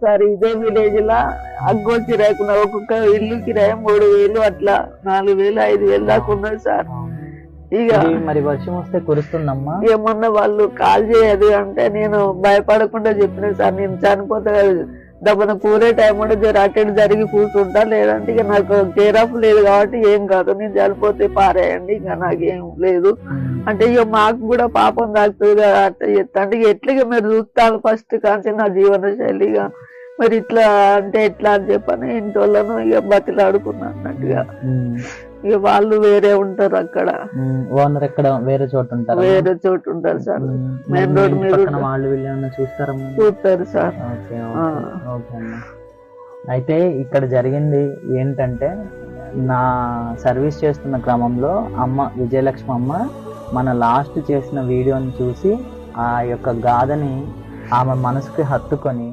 Sir ఇదే village లా అగ్గో కిరాయికున్న ఒక్కొక్క ఇల్లు కిరాయి 3,000 అట్లా 4,000 5,000 దాకా ఉన్నది సార్. ఇక మరి వర్షం వస్తే కురుస్తుందమ్మా. ఏమన్నా వాళ్ళు కాల్ చేయదు అంటే నేను భయపడకుండా చెప్పిన సార్, నేను చనిపోతే దబ్బన కూరే టైం కూడా అటు జరిగి కూర్చుంటా, లేదంటే ఇక నాకు కేర్ ఆఫ్ లేదు కాబట్టి ఏం కాదు, నేను చనిపోతే పారేయండి ఇంకా నాకేం లేదు అంటే ఇక మాకు కూడా పాపం తాకుతుంది కదా అట్లా చెప్తా అంటే ఎట్లా మీరు చూస్తాను ఫస్ట్ కానీ నా జీవన శైలిగా మరి ఇట్లా అంటే ఎట్లా అని చెప్పని ఇంటి వాళ్ళను ఇక బతిలాడుకున్నా అన్నట్టుగా. ఇక వాళ్ళు వేరే ఉంటారు అక్కడ, ఓనర్ ఎక్కడ వేరే చోట ఉంటారు, వేరే చోటు ఉంటారు సార్. మెయిన్ రోడ్ మీద వాళ్ళు వీళ్ళు చూస్తారా? చూస్తారు సార్. అయితే ఇక్కడ జరిగింది ఏంటంటే, నా సర్వీస్ చేస్తున్న క్రమంలో అమ్మ విజయలక్ష్మి అమ్మ మన లాస్ట్ చేసిన వీడియోని చూసి ఆ యొక్క గాథని ఆమె మనసుకి హత్తుకొని